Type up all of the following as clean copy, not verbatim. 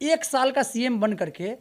1 साल का सीएम बन करके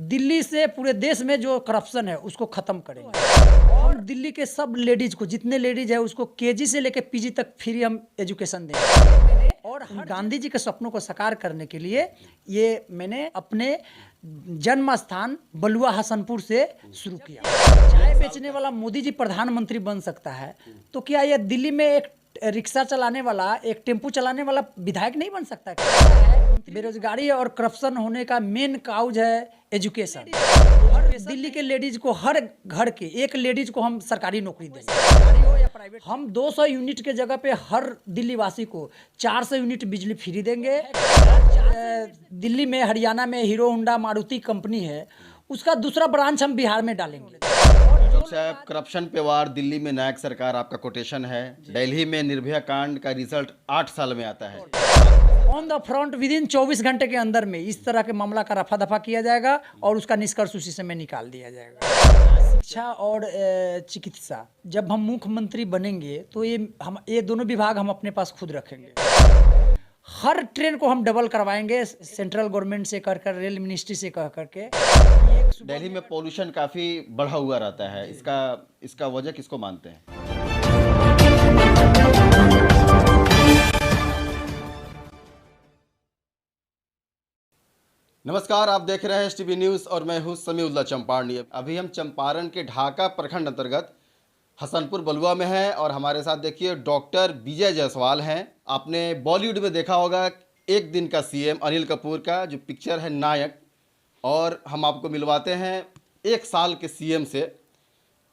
दिल्ली से पूरे देश में जो करप्शन है उसको खत्म करेंगे। और दिल्ली के सब लेडीज को, जितने लेडीज है उसको केजी से लेकर पीजी तक फ्री हम एजुकेशन देंगे। और गांधी जी के सपनों को साकार करने के लिए ये मैंने अपने जन्म स्थान बलुआ हसनपुर से शुरू किया। चाय बेचने वाला मोदी जी प्रधानमंत्री बन सकता है, तो क्या यह दिल्ली में एक रिक्शा चलाने वाला, एक टेम्पू चलाने वाला विधायक नहीं बन सकता? बेरोजगारी और करप्शन होने का मेन काउज है एजुकेशन। दिल्ली के लेडीज को, हर घर के एक लेडीज को हम सरकारी नौकरी देंगे, सरकारी हो या प्राइवेट। हम 200 यूनिट के जगह पे हर दिल्ली वासी को 400 यूनिट बिजली फ्री देंगे। दिल्ली में, हरियाणा में हीरो होंडा मारुति कंपनी है, उसका दूसरा ब्रांच हम बिहार में डालेंगे। डॉक्टर साहब, करप्शन पे वार, दिल्ली में नायक सरकार, आपका कोटेशन है। दिल्ली में निर्भया कांड का रिजल्ट 8 साल में आता है। On the front with in 24 घंटे के अंदर में इस तरह के मामला का रफा दफा किया जाएगा और उसका निष्कर्ष उसी समय निकाल दिया जाएगा। शिक्षा और चिकित्सा, जब हम मुख्यमंत्री बनेंगे तो ये दोनों विभाग हम अपने पास खुद रखेंगे। हर ट्रेन को हम डबल करवाएंगे, सेंट्रल गवर्नमेंट से कर रेल मिनिस्ट्री से कह करके। दिल्ली में पोल्यूशन काफी बढ़ा हुआ रहता है, इसका वजह किसको मानते हैं? नमस्कार, आप देख रहे हैं एसटीवी न्यूज और मैं हूं समीउल्लाह चंपारनी। अभी हम चंपारण के ढाका प्रखंड अंतर्गत हसनपुर बलुआ में हैं और हमारे साथ देखिए डॉक्टर विजय जायसवाल हैं। आपने बॉलीवुड में देखा होगा एक दिन का सीएम अनिल कपूर का जो पिक्चर है नायक, और हम आपको मिलवाते हैं 1 साल के सीएम से।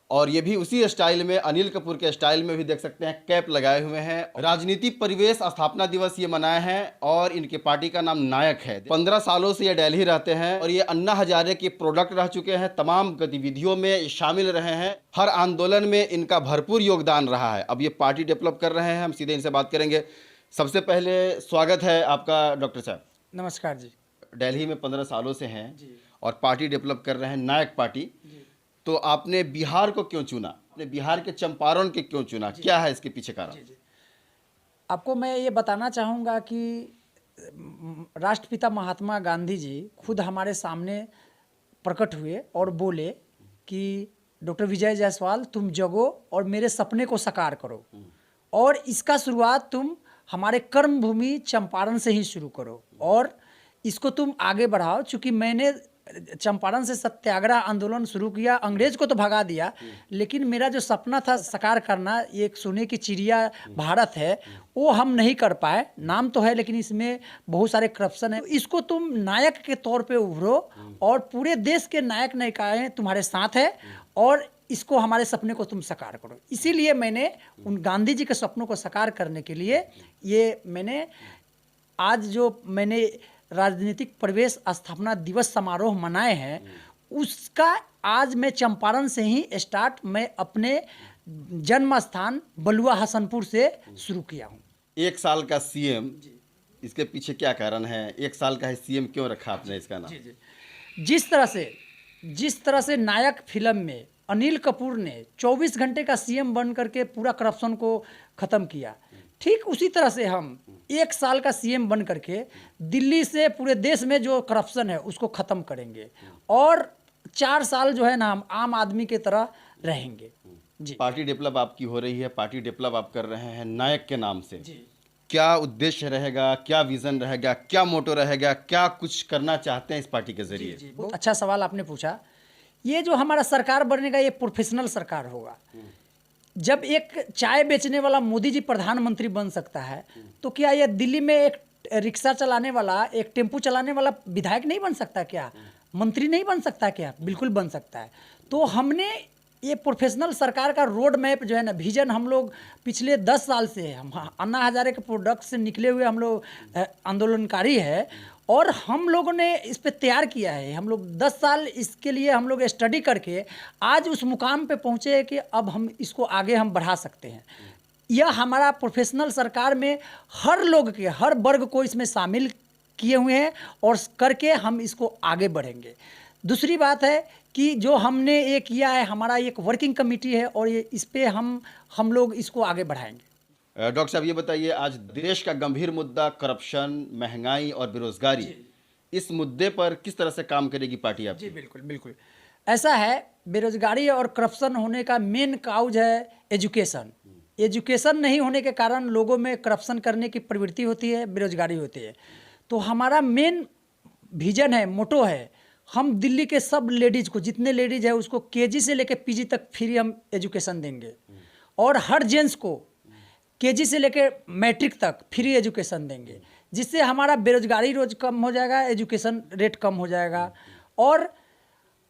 और ये भी उसी स्टाइल में, अनिल कपूर के स्टाइल में भी देख सकते हैं, कैप लगाए हुए हैं। राजनीति परिवेश स्थापना दिवस ये मनाए हैं और इनकी पार्टी का नाम नायक है। 15 सालों से ये दिल्ली रहते हैं और ये अन्ना हजारे के प्रोडक्ट रह चुके हैं। तमाम गतिविधियों में शामिल रहे हैं, हर आंदोलन में इनका भरपूर योगदान रहा है। अब ये पार्टी डेवलप कर रहे हैं, हम सीधे इनसे बात करेंगे। सबसे पहले स्वागत है आपका डॉक्टर साहब। नमस्कार जी। दिल्ली में 15 सालों से हैं और पार्टी डेवलप कर रहे हैं, नायक पार्टी। तो आपने बिहार को क्यों चुना? आपने बिहार के चंपारण के क्यों चुना? क्या है इसके पीछे कारण? आपको मैं ये बताना चाहूँगा कि राष्ट्रपिता महात्मा गांधी जी खुद हमारे सामने प्रकट हुए और बोले कि डॉक्टर विजय जायसवाल, तुम जगो और मेरे सपने को साकार करो, और इसका शुरुआत तुम हमारे कर्म भूमि चंपारण से ही शुरू करो और इसको तुम आगे बढ़ाओ। चूँकि मैंने चंपारण से सत्याग्रह आंदोलन शुरू किया, अंग्रेज को तो भगा दिया, लेकिन मेरा जो सपना था साकार करना, ये एक सोने की चिड़िया भारत है, वो हम नहीं कर पाए। नाम तो है लेकिन इसमें बहुत सारे करप्शन है। इसको तुम नायक के तौर पे उभरो और पूरे देश के नायक नायिकाएं तुम्हारे साथ है और इसको, हमारे सपने को तुम साकार करो। इसीलिए मैंने उन गांधी जी के सपनों को साकार करने के लिए ये मैंने आज जो मैंने राजनीतिक प्रवेश स्थापना दिवस समारोह मनाए हैं, उसका आज मैं चंपारण से ही स्टार्ट मैं अपने जन्म स्थान बलुआ हसनपुर से शुरू किया हूँ। 1 साल का सीएम, इसके पीछे क्या कारण है? 1 साल का है सीएम क्यों रखा आपने इसका नाम? जिस तरह से नायक फिल्म में अनिल कपूर ने 24 घंटे का सीएम बन करके पूरा करप्शन को खत्म किया, ठीक उसी तरह से हम 1 साल का सीएम बन करके दिल्ली से पूरे देश में जो करप्शन है उसको खत्म करेंगे और 4 साल जो है ना हम आम आदमी की तरह रहेंगे। जी, पार्टी डेवलप आपकी हो रही है, पार्टी डेवलप आप कर रहे हैं नायक के नाम से। क्या उद्देश्य रहेगा, क्या विजन रहेगा, क्या मोटो रहेगा, क्या कुछ करना चाहते हैं इस पार्टी के जरिए? बहुत अच्छा सवाल आपने पूछा। ये जो हमारा सरकार बनेगा, ये प्रोफेशनल सरकार होगा। जब एक चाय बेचने वाला मोदी जी प्रधानमंत्री बन सकता है, तो क्या यह दिल्ली में एक रिक्शा चलाने वाला, एक टेम्पू चलाने वाला विधायक नहीं बन सकता? क्या मंत्री नहीं बन सकता? क्या बिल्कुल बन सकता है। तो हमने ये प्रोफेशनल सरकार का रोड मैप जो है ना, विजन, हम लोग पिछले 10 साल से हम अन्ना हजारे के प्रोडक्ट से निकले हुए हम लोग आंदोलनकारी है और हम लोगों ने इस पे तैयार किया है। हम लोग 10 साल इसके लिए हम लोग स्टडी करके आज उस मुकाम पे पहुँचे हैं कि अब हम इसको आगे हम बढ़ा सकते हैं। यह हमारा प्रोफेशनल सरकार में हर लोग के, हर वर्ग को इसमें शामिल किए हुए हैं और करके हम इसको आगे बढ़ेंगे। दूसरी बात है कि जो हमने ये किया है, हमारा एक वर्किंग कमेटी है और ये इस पे हम लोग इसको आगे बढ़ाएंगे। डॉक्टर साहब, ये बताइए, आज देश का गंभीर मुद्दा करप्शन, महंगाई और बेरोजगारी, इस मुद्दे पर किस तरह से काम करेगी पार्टी जी आपकी? बिल्कुल बिल्कुल। ऐसा है, बेरोजगारी और करप्शन होने का मेन काउज है एजुकेशन। एजुकेशन नहीं होने के कारण लोगों में करप्शन करने की प्रवृत्ति होती है, बेरोजगारी होती है। तो हमारा मेन विजन है, मोटो है, हम दिल्ली के सब लेडीज को, जितने लेडीज है उसको केजी से लेकर पीजी तक फ्री हम एजुकेशन देंगे, और हर जेंट्स को केजी से लेकर मैट्रिक तक फ्री एजुकेशन देंगे, जिससे हमारा बेरोजगारी रोज कम हो जाएगा, एजुकेशन रेट कम हो जाएगा। और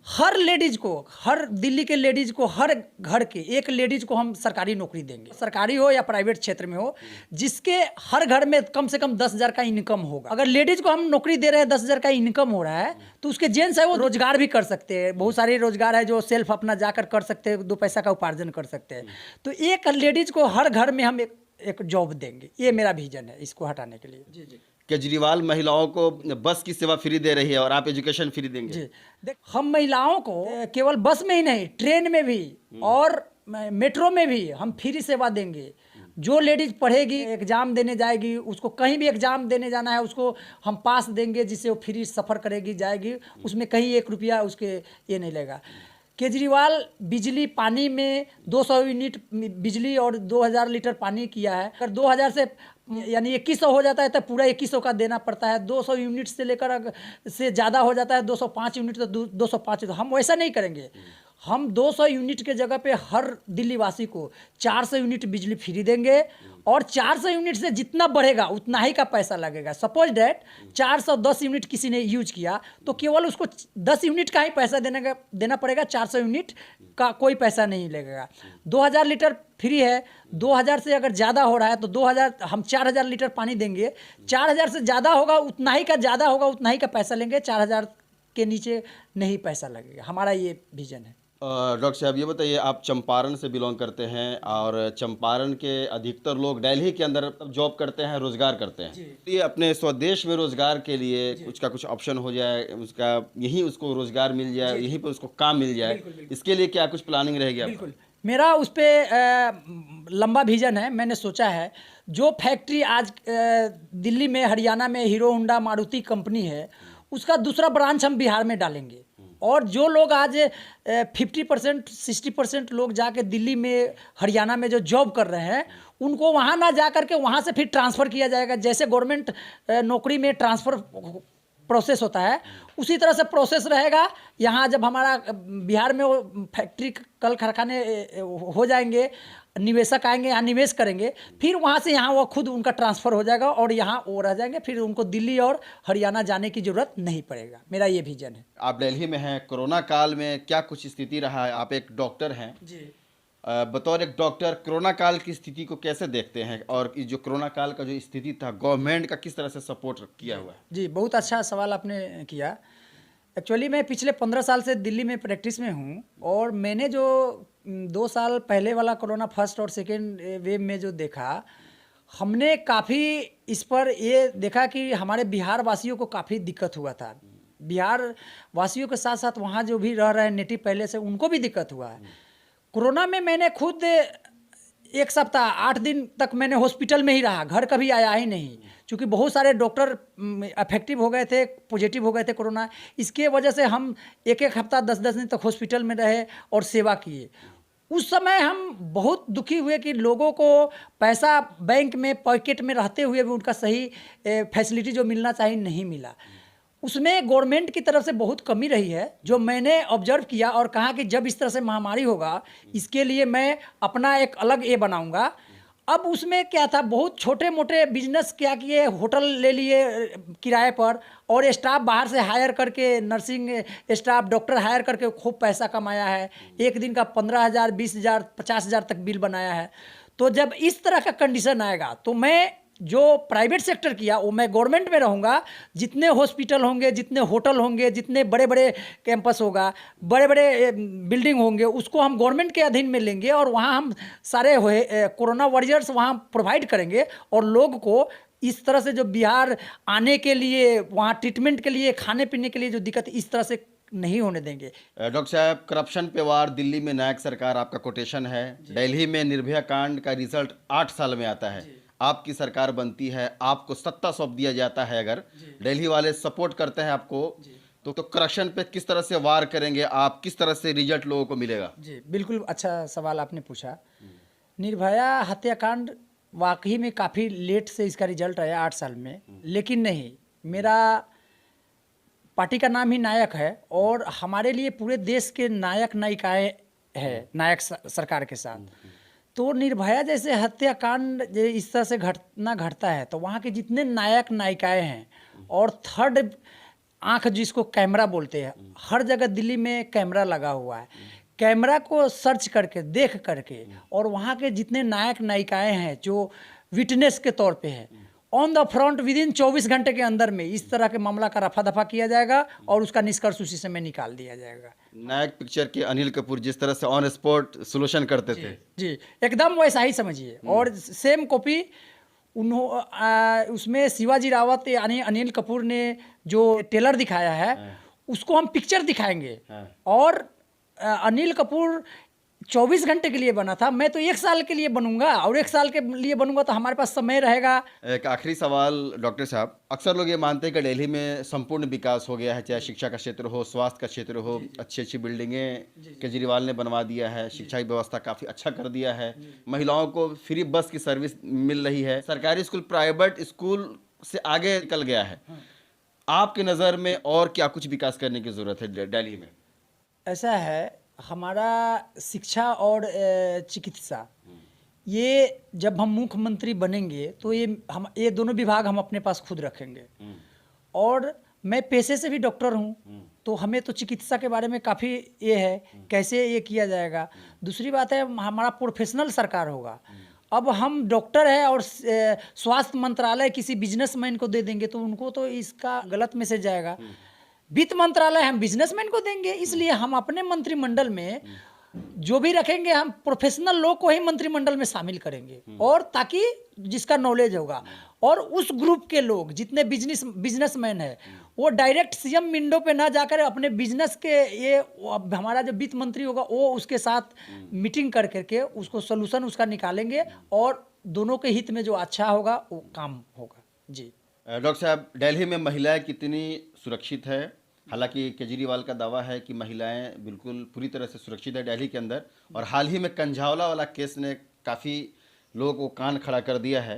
हर लेडीज को, हर दिल्ली के लेडीज को, हर घर के एक लेडीज को हम सरकारी नौकरी देंगे, सरकारी हो या प्राइवेट क्षेत्र में हो, जिसके हर घर में कम से कम 10,000 का इनकम होगा। अगर लेडीज को हम नौकरी दे रहे हैं, 10,000 का इनकम हो रहा है, तो उसके जेंट्स है वो रोजगार भी कर सकते हैं। बहुत सारे रोजगार है जो सेल्फ अपना जाकर कर सकते हैं, 2 पैसा का उपार्जन कर सकते हैं। तो एक लेडीज को हर घर में हम एक जॉब देंगे, ये मेरा विजन है इसको हटाने के लिए। जी जी। केजरीवाल महिलाओं को बस की सेवा फ्री दे रही है और आप एजुकेशन फ्री देंगे। जी देख, हम महिलाओं को केवल बस में ही नहीं, ट्रेन में भी और मेट्रो में भी हम फ्री सेवा देंगे। जो लेडीज पढ़ेगी, एग्जाम देने जाएगी, उसको कहीं भी एग्जाम देने जाना है, उसको हम पास देंगे, जिससे वो फ्री सफ़र करेगी, जाएगी, उसमें कहीं 1 रुपया उसके ये नहीं लगेगा। केजरीवाल बिजली पानी में 200 यूनिट बिजली और 2,000 लीटर पानी किया है। अगर 2,000 से यानी 2,100 हो जाता है तो पूरा 2,100 का देना पड़ता है। 200 यूनिट से लेकर से ज़्यादा हो जाता है, 205 यूनिट, तो 205। तो हम वैसा नहीं करेंगे। हम 200 यूनिट के जगह पे हर दिल्ली वासी को 400 यूनिट बिजली फ्री देंगे, और 400 यूनिट से जितना बढ़ेगा उतना ही का पैसा लगेगा। सपोज डैट 410 यूनिट किसी ने यूज किया तो केवल उसको 10 यूनिट का ही पैसा देना पड़ेगा, 400 यूनिट का कोई पैसा नहीं लगेगा। 2,000 लीटर फ्री है, 2,000 से अगर ज़्यादा हो रहा है तो 2,000, हम 4,000 लीटर पानी देंगे। 4,000 से ज़्यादा होगा उतना ही का, ज़्यादा होगा उतना ही का पैसा लेंगे, 4,000 के नीचे नहीं पैसा लगेगा। हमारा ये विजन है। डॉक्टर साहब ये बताइए, आप चंपारण से बिलोंग करते हैं और चंपारण के अधिकतर लोग दिल्ली के अंदर जॉब करते हैं, रोजगार करते हैं। ये अपने स्वदेश में रोजगार के लिए कुछ का कुछ ऑप्शन हो जाए, उसका यहीं उसको रोजगार मिल जाए, यहीं पर उसको काम मिल जाए, इसके लिए क्या कुछ प्लानिंग रहेगी आपकी? बिल्कुल, मेरा उस पर लंबा विजन है। मैंने सोचा है, जो फैक्ट्री आज दिल्ली में, हरियाणा में हीरो होंडा मारुति कंपनी है, उसका दूसरा ब्रांच हम बिहार में डालेंगे। और जो लोग आज 50% 60% लोग जाके दिल्ली में, हरियाणा में जो जॉब कर रहे हैं, उनको वहाँ ना जा करके वहाँ से फिर ट्रांसफ़र किया जाएगा। जैसे गवर्नमेंट नौकरी में ट्रांसफ़र प्रोसेस होता है, उसी तरह से प्रोसेस रहेगा। यहाँ जब हमारा बिहार में वो फैक्ट्री, कल कारखाने हो जाएंगे, निवेशक आएंगे, यहाँ निवेश करेंगे, फिर वहाँ से यहाँ वो खुद उनका ट्रांसफ़र हो जाएगा और यहाँ वो रह जाएंगे, फिर उनको दिल्ली और हरियाणा जाने की ज़रूरत नहीं पड़ेगा। मेरा ये विजन है। आप दिल्ली में हैं, कोरोना काल में क्या कुछ स्थिति रहा है? आप एक डॉक्टर हैं जी। बतौर एक डॉक्टर कोरोना काल की स्थिति को कैसे देखते हैं, और इस जो कोरोना काल का जो स्थिति था, गवर्नमेंट का किस तरह से सपोर्ट किया हुआ है? जी, बहुत अच्छा सवाल आपने किया। एक्चुअली मैं पिछले 15 साल से दिल्ली में प्रैक्टिस में हूँ, और मैंने जो 2 साल पहले वाला कोरोना फर्स्ट और सेकेंड वेव में जो देखा, हमने काफ़ी इस पर ये देखा कि हमारे बिहार वासियों को काफ़ी दिक्कत हुआ था। बिहार वासियों के साथ साथ वहाँ जो भी रह रहे हैं नेटिव पहले से, उनको भी दिक्कत हुआ है। कोरोना में मैंने खुद 1 सप्ताह 8 दिन तक मैंने हॉस्पिटल में ही रहा, घर कभी आया ही नहीं, क्योंकि बहुत सारे डॉक्टर अफेक्टिव हो गए थे, पॉजिटिव हो गए थे कोरोना। इसके वजह से हम 1-1 हफ्ता 10-10 दिन तक हॉस्पिटल में रहे और सेवा किए। उस समय हम बहुत दुखी हुए कि लोगों को पैसा बैंक में पॉकेट में रहते हुए भी उनका सही फैसिलिटी जो मिलना चाहिए नहीं मिला। उसमें गवर्नमेंट की तरफ से बहुत कमी रही है, जो मैंने ऑब्जर्व किया और कहा कि जब इस तरह से महामारी होगा, इसके लिए मैं अपना एक अलग ये बनाऊंगा। अब उसमें क्या था, बहुत छोटे मोटे बिजनेस क्या किए, होटल ले लिए किराए पर, और स्टाफ बाहर से हायर करके, नर्सिंग स्टाफ, डॉक्टर हायर करके खूब पैसा कमाया है। एक दिन का 15,000, 20,000, 50,000 तक बिल बनाया है। तो जब इस तरह का कंडीशन आएगा, तो मैं जो प्राइवेट सेक्टर किया वो मैं गवर्नमेंट में रहूँगा। जितने हॉस्पिटल होंगे, जितने होटल होंगे, जितने बड़े बड़े कैंपस होगा, बड़े बड़े बिल्डिंग होंगे, उसको हम गवर्नमेंट के अधीन में लेंगे, और वहाँ हम सारे कोरोना वॉरियर्स वहाँ प्रोवाइड करेंगे। और लोग को इस तरह से जो बिहार आने के लिए, वहाँ ट्रीटमेंट के लिए, खाने पीने के लिए जो दिक्कत, इस तरह से नहीं होने देंगे। डॉक्टर साहब, करप्शन पे वार, दिल्ली में नायक सरकार, आपका कोटेशन है। दिल्ली में निर्भया कांड का रिजल्ट 8 साल में आता है। आपकी सरकार बनती है, आपको सत्ता सौंप दिया जाता है, अगर दिल्ली वाले सपोर्ट करते हैं आपको, तो करप्शन पे किस तरह से वार करेंगे आप, किस तरह से रिजल्ट लोगों को मिलेगा? जी बिल्कुल अच्छा सवाल आपने पूछा। निर्भया हत्याकांड वाकई में काफ़ी लेट से इसका रिजल्ट आया 8 साल में, लेकिन नहीं, मेरा पार्टी का नाम ही नायक है और हमारे लिए पूरे देश के नायक नायिकाएं हैं नायक सरकार के साथ। तो निर्भया जैसे हत्याकांड इस तरह से घटना घटता है तो वहाँ के जितने नायक नायिकाएं हैं और थर्ड आंख जिसको कैमरा बोलते हैं, हर जगह दिल्ली में कैमरा लगा हुआ है। कैमरा को सर्च करके देख करके और वहाँ के जितने नायक नायिकाएं हैं जो विटनेस के तौर पे हैं, on the front with in 24 घंटे के अंदर में इस तरह के मामला का रफा दफा किया जाएगा और उसका निष्कर्ष उसी समय निकाल दिया जाएगा। नायक पिक्चर के अनिल कपूर जिस तरह से ऑन स्पॉट सोल्यूशन करते थे, जी एकदम वैसा ही समझिए। और सेम कॉपी उसमें शिवाजी रावत यानी अनिल कपूर ने जो टेलर दिखाया है उसको हम पिक्चर दिखाएंगे। और अनिल कपूर 24 घंटे के लिए बना था, मैं तो 1 साल के लिए बनूंगा और 1 साल के लिए बनूंगा तो हमारे पास समय रहेगा। एक आखिरी सवाल डॉक्टर साहब, अक्सर लोग ये मानते हैं कि दिल्ली में संपूर्ण विकास हो गया है, चाहे शिक्षा का क्षेत्र हो, स्वास्थ्य का क्षेत्र हो, अच्छी अच्छी बिल्डिंगें केजरीवाल ने बनवा दिया है, शिक्षा की व्यवस्था काफ़ी अच्छा कर दिया है, महिलाओं को फ्री बस की सर्विस मिल रही है, सरकारी स्कूल प्राइवेट स्कूल से आगे निकल गया है। आपकी नज़र में और क्या कुछ विकास करने की ज़रूरत है दिल्ली में? ऐसा है, हमारा शिक्षा और चिकित्सा, ये जब हम मुख्यमंत्री बनेंगे तो ये दोनों विभाग हम अपने पास खुद रखेंगे। और मैं पेशे से भी डॉक्टर हूँ तो हमें तो चिकित्सा के बारे में काफ़ी ये है कैसे ये किया जाएगा। दूसरी बात है, हमारा प्रोफेशनल सरकार होगा। अब हम डॉक्टर है और स्वास्थ्य मंत्रालय किसी बिजनेसमैन को दे देंगे तो उनको तो इसका गलत मैसेज जाएगा। वित्त मंत्रालय हम बिजनेसमैन को देंगे, इसलिए हम अपने मंत्रिमंडल में जो भी रखेंगे हम प्रोफेशनल लोग को ही मंत्रिमंडल में शामिल करेंगे, और ताकि जिसका नॉलेज होगा। और उस ग्रुप के लोग जितने बिजनेसमैन है वो डायरेक्ट सीएम विंडो पे ना जाकर अपने बिजनेस के ये हमारा जो वित्त मंत्री होगा वो उसके साथ मीटिंग कर करके उसको सोल्यूशन उसका निकालेंगे और दोनों के हित में जो अच्छा होगा वो काम होगा। जी डॉक्टर साहब, दिल्ली में महिलाएं कितनी सुरक्षित है? हालांकि केजरीवाल का दावा है कि महिलाएं बिल्कुल पूरी तरह से सुरक्षित है दिल्ली के अंदर, और हाल ही में कंझावला वाला केस ने काफ़ी लोगों को कान खड़ा कर दिया है।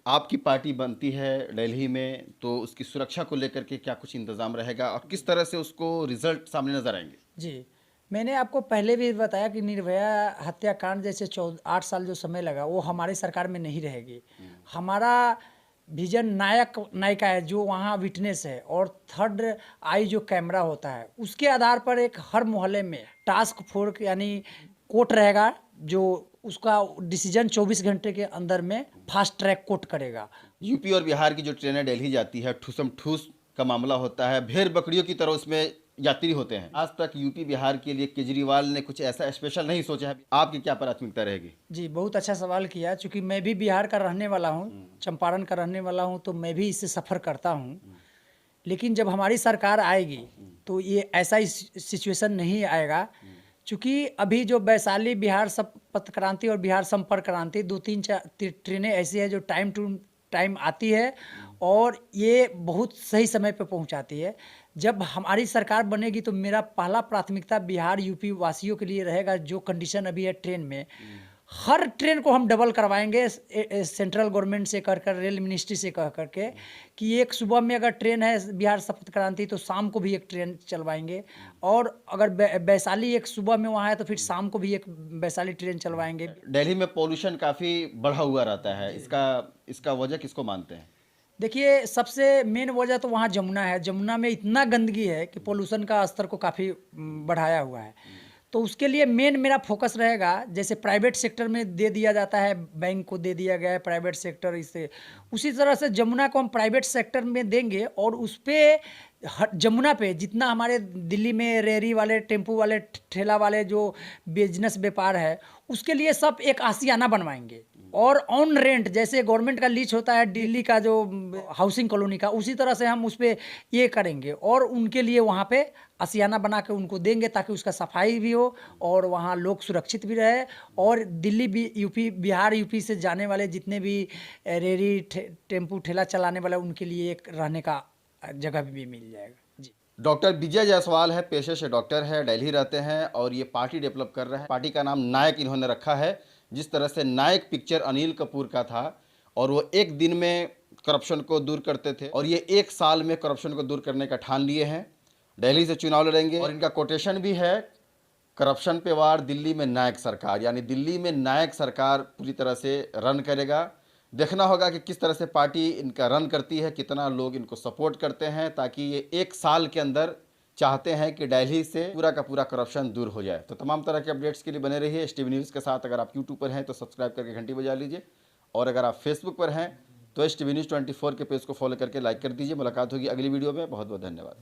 आपकी पार्टी बनती है दिल्ली में तो उसकी सुरक्षा को लेकर के क्या कुछ इंतजाम रहेगा और किस तरह से उसको रिजल्ट सामने नजर आएंगे? जी, मैंने आपको पहले भी बताया कि निर्भया हत्याकांड जैसे 8 साल जो समय लगा वो हमारी सरकार में नहीं रहेगी। हमारा विजन नायक नायिका है जो वहाँ विटनेस है, और थर्ड आई जो कैमरा होता है उसके आधार पर एक हर मोहल्ले में टास्क फोर्स यानी कोर्ट रहेगा जो उसका डिसीजन 24 घंटे के अंदर में फास्ट ट्रैक कोर्ट करेगा। यूपी और बिहार की जो ट्रेनें दिल्ली जाती है, ठूसम ठूस का मामला होता है, भेड़ बकरियों की तरह उसमें यात्री होते हैं। आज तक यूपी बिहार के लिए केजरीवाल ने कुछ ऐसा स्पेशल नहीं सोचा है, आपकी क्या प्राथमिकता रहेगी? जी बहुत अच्छा सवाल किया, चूँकि मैं भी बिहार का रहने वाला हूँ, चंपारण का रहने वाला हूँ, तो मैं भी इससे सफ़र करता हूँ। लेकिन जब हमारी सरकार आएगी तो ये ऐसा सिचुएशन नहीं आएगा, चूँकि अभी जो वैशाली बिहार संपर्क क्रांति और बिहार संपर्क क्रांति 2-3 ट्रेनें ऐसी है जो टाइम टू टाइम आती है और ये बहुत सही समय पे पहुंचाती है। जब हमारी सरकार बनेगी तो मेरा पहला प्राथमिकता बिहार यूपी वासियों के लिए रहेगा। जो कंडीशन अभी है ट्रेन में, हर ट्रेन को हम डबल करवाएंगे सेंट्रल गवर्नमेंट से कर रेल मिनिस्ट्री से कह करके कि एक सुबह में अगर ट्रेन है बिहार संपर्क क्रांति तो शाम को भी एक ट्रेन चलवाएंगे, और अगर वैशाली एक सुबह में वहाँ है तो फिर शाम को भी एक वैशाली ट्रेन चलवाएंगे। दिल्ली में पॉल्यूशन काफ़ी बढ़ा हुआ रहता है, इसका वजह किसको मानते हैं? देखिए, सबसे मेन वजह तो वहाँ जमुना है। जमुना में इतना गंदगी है कि पोल्यूशन का स्तर को काफ़ी बढ़ाया हुआ है। तो उसके लिए मेन मेरा फोकस रहेगा, जैसे प्राइवेट सेक्टर में दे दिया जाता है, बैंक को दे दिया गया है प्राइवेट सेक्टर, इससे उसी तरह से जमुना को हम प्राइवेट सेक्टर में देंगे और उस पर जमुना पे जितना हमारे दिल्ली में रेहड़ी वाले, टेम्पू वाले, ठेला वाले जो बिजनेस व्यापार है, उसके लिए सब एक आशियाना बनवाएंगे और ऑन रेंट, जैसे गवर्नमेंट का लीज होता है दिल्ली का जो हाउसिंग कॉलोनी का, उसी तरह से हम उस पर ये करेंगे और उनके लिए वहाँ पे आशियाना बना के उनको देंगे ताकि उसका सफाई भी हो और वहाँ लोग सुरक्षित भी रहे। और दिल्ली भी, यूपी, बिहार यूपी से जाने वाले जितने भी रेहड़ी टेम्पू ठेला चलाने वाले, उनके लिए एक रहने का जगह भी मिल जाएगा जी। डॉक्टर विजय जायसवाल है, पेशे से डॉक्टर है, दिल्ली रहते हैं और ये पार्टी डेवलप कर रहे हैं। पार्टी का नाम नायक इन्होंने रखा है। जिस तरह से नायक पिक्चर अनिल कपूर का था और वो एक दिन में करप्शन को दूर करते थे और ये एक साल में करप्शन को दूर करने का ठान लिए हैं। दिल्ली से चुनाव लड़ेंगे और इनका कोटेशन भी है, करप्शन पे वार, दिल्ली में नायक सरकार। यानी दिल्ली में नायक सरकार पूरी तरह से रन करेगा। देखना होगा कि किस तरह से पार्टी इनका रन करती है, कितना लोग इनको सपोर्ट करते हैं, ताकि ये एक साल के अंदर चाहते हैं कि दिल्ली से पूरा का पूरा करप्शन दूर हो जाए। तो तमाम तरह के अपडेट्स के लिए बने रहिए STV न्यूज़ के साथ। अगर आप यूट्यूब पर हैं तो सब्सक्राइब करके घंटी बजा लीजिए और अगर आप फेसबुक पर हैं तो STV न्यूज़ 24 के पेज को फॉलो करके लाइक कर दीजिए। मुलाकात होगी अगली वीडियो में। बहुत बहुत धन्यवाद।